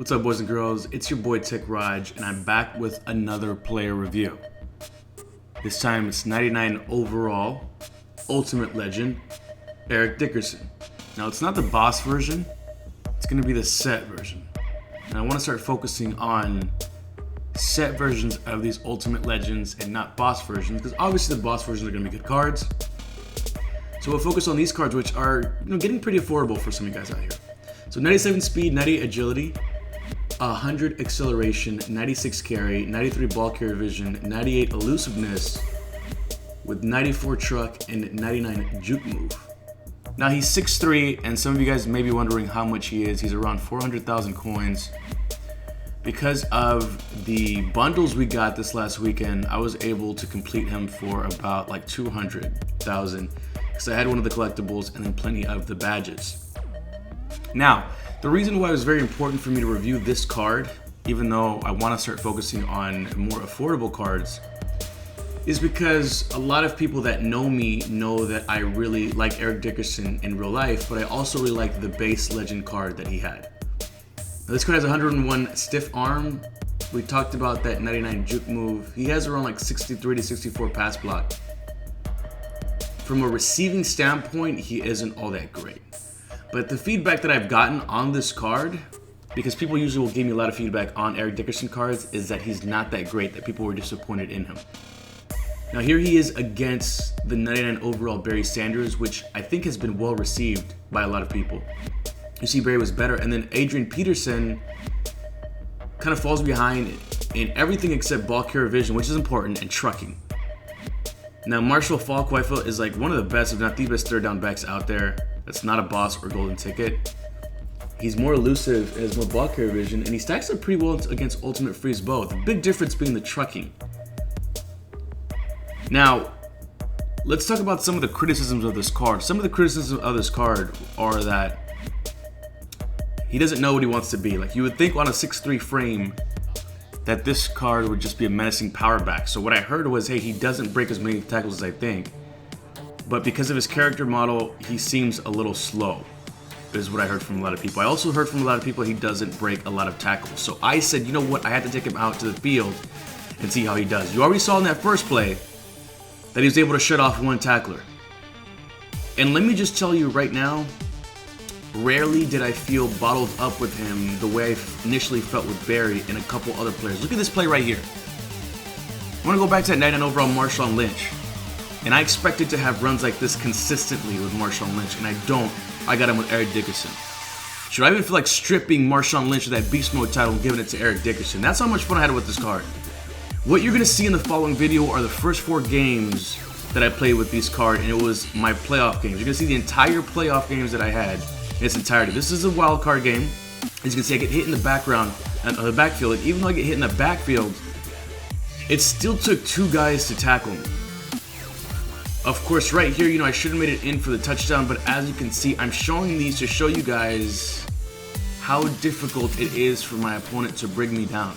What's up, boys and girls? It's your boy TeKRaJ, and I'm back with another player review. This time it's 99 overall, Ultimate Legend, Eric Dickerson. Now it's not the boss version, it's going to be the set version. And I want to start focusing on set versions of these Ultimate Legends and not boss versions, because obviously the boss versions are going to be good cards. So we'll focus on these cards, which are getting pretty affordable for some of you guys out here. So 97 speed, 90 agility, 100 acceleration, 96 carry, 93 ball carrier vision, 98 elusiveness, with 94 truck and 99 juke move. Now he's 6'3", and some of you guys may be wondering how much he is. He's around 400,000 coins. Because of the bundles we got this last weekend, I was able to complete him for about like 200,000 because I had one of the collectibles and then plenty of the badges. Now, the reason why it was very important for me to review this card, even though I want to start focusing on more affordable cards, is because a lot of people that know me know that I really like Eric Dickerson in real life, but I also really like the base legend card that he had. Now, this card has 101 stiff arm. We talked about that 99 juke move. He has around like 63 to 64 pass block. From a receiving standpoint, he isn't all that great. But the feedback that I've gotten on this card, because people usually will give me a lot of feedback on Eric Dickerson cards, is that he's not that great, that people were disappointed in him. Now here he is against the 99 overall Barry Sanders, which I think has been well received by a lot of people. You see Barry was better, and then Adrian Peterson kind of falls behind in everything except ball carrier vision, which is important, and trucking. Now Marshall Falk, who I feel is like one of the best, if not the best, third down backs out there. That's not a boss or golden ticket. He's more elusive, has more ball carrier vision, and he stacks up pretty well against Ultimate Freeze both. The big difference being the trucking. Now, let's talk about some of the criticisms of this card. Some of the criticisms of this card are that he doesn't know what he wants to be. Like, you would think on a 6'3" frame that this card would just be a menacing power back. So what I heard was, hey, he doesn't break as many tackles as I think. But because of his character model, he seems a little slow, is what I heard from a lot of people. I also heard from a lot of people he doesn't break a lot of tackles. So I said, you know what, I had to take him out to the field and see how he does. You already saw in that first play that he was able to shut off one tackler. And let me just tell you right now, rarely did I feel bottled up with him the way I initially felt with Barry and a couple other players. Look at this play right here. I want to go back to that 99 overall Marshawn Lynch. And I expected to have runs like this consistently with Marshawn Lynch, and I don't. I got him with Eric Dickerson. Should I even feel like stripping Marshawn Lynch of that Beast Mode title and giving it to Eric Dickerson? That's how much fun I had with this card. What you're going to see in the following video are the first 4 games that I played with this card, and it was my playoff games. You're going to see the entire playoff games that I had in its entirety. This is a wild card game. As you can see, I get hit in the background, the backfield, and even though I get hit in the backfield, it still took 2 guys to tackle me. Of course, right here, I should have made it in for the touchdown, but as you can see, I'm showing these to show you guys how difficult it is for my opponent to bring me down.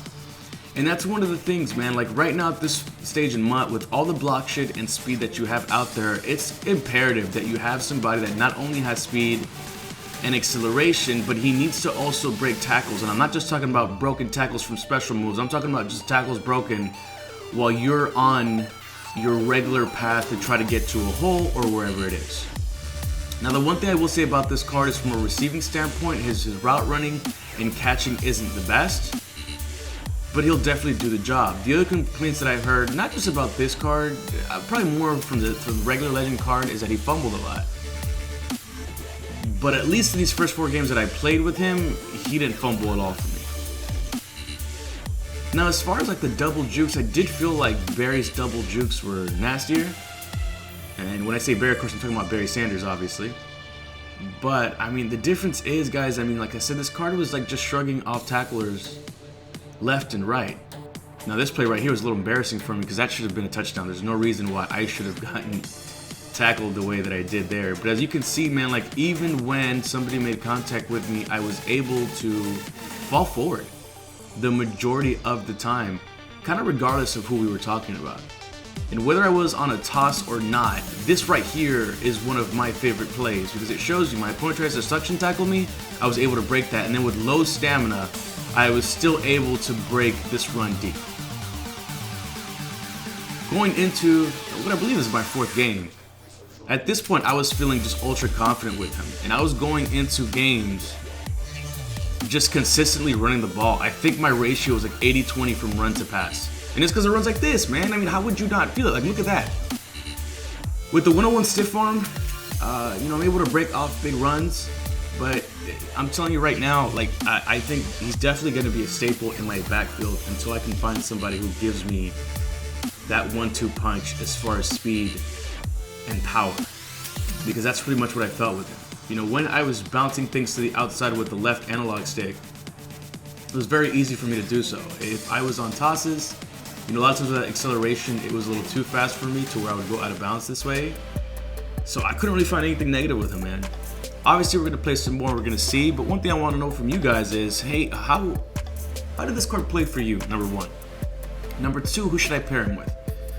And that's one of the things, man. Like right now at this stage in MUT, with all the block shit and speed that you have out there, it's imperative that you have somebody that not only has speed and acceleration, but he needs to also break tackles. And I'm not just talking about broken tackles from special moves. I'm talking about just tackles broken while you're on your regular path to try to get to a hole or wherever it is. Now, the one thing I will say about this card is from a receiving standpoint, his route running and catching isn't the best, but he'll definitely do the job. The other complaints that I've heard, not just about this card, probably more from the regular legend card, is that he fumbled a lot. But at least in these first 4 games that I played with him, he didn't fumble at all for me. Now, as far as like the double jukes, I did feel like Barry's double jukes were nastier. And when I say Barry, of course, I'm talking about Barry Sanders, obviously. But, I mean, the difference is, guys, I mean, like I said, this card was like just shrugging off tacklers left and right. Now, this play right here was a little embarrassing for me because that should have been a touchdown. There's no reason why I should have gotten tackled the way that I did there. But as you can see, man, like even when somebody made contact with me, I was able to fall forward the majority of the time, kind of regardless of who we were talking about. And whether I was on a toss or not, this right here is one of my favorite plays because it shows you my opponent tries to suction tackle me, I was able to break that, and then with low stamina, I was still able to break this run deep. Going into what I believe is my 4th game, at this point I was feeling just ultra confident with him, and I was going into games just consistently running the ball. I think my ratio was like 80-20 from run to pass, and it's because it runs like this, man. I mean, how would you not feel it? Like, look at that. With the 101 stiff arm, you know, I'm able to break off big runs, but I'm telling you right now, like, I think he's definitely going to be a staple in my backfield until I can find somebody who gives me that 1-2 punch as far as speed and power, because that's pretty much what I felt with him. You know, when I was bouncing things to the outside with the left analog stick, it was very easy for me to do so. If I was on tosses, you know, a lot of times with that acceleration, it was a little too fast for me to where I would go out of bounds this way. So I couldn't really find anything negative with him, man. Obviously, we're going to play some more, we're going to see, but one thing I want to know from you guys is, hey, how did this card play for you, number 1? Number 2, who should I pair him with?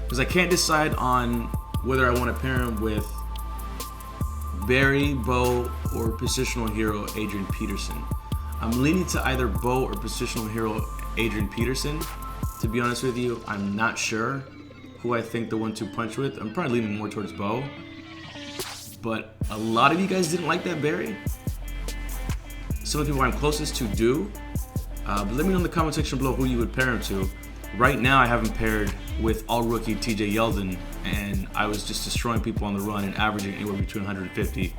Because I can't decide on whether I want to pair him with Barry, Bo, or positional hero Adrian Peterson. I'm leaning to either Bo or positional hero Adrian Peterson. To be honest with you, I'm not sure who I think the 1-2 punch with. I'm probably leaning more towards Bo. But a lot of you guys didn't like that Barry. Some of the people I'm closest to do. But let me know in the comment section below who you would pair him to. Right now, I have him paired with all-rookie TJ Yeldon, and I was just destroying people on the run and averaging anywhere between 150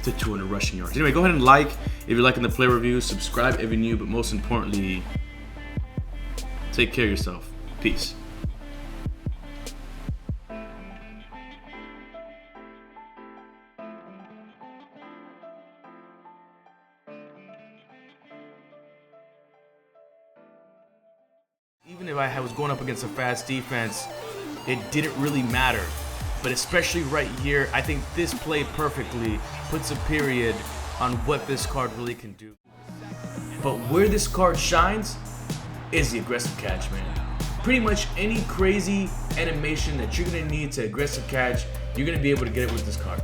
to 200 rushing yards. Anyway, go ahead and like if you're liking the play review, subscribe if you're new, but most importantly, take care of yourself. Peace. Even if I was going up against a fast defense, it didn't really matter. But especially right here, I think this play perfectly puts a period on what this card really can do. But where this card shines is the aggressive catch, man. Pretty much any crazy animation that you're gonna need to aggressive catch, you're gonna be able to get it with this card.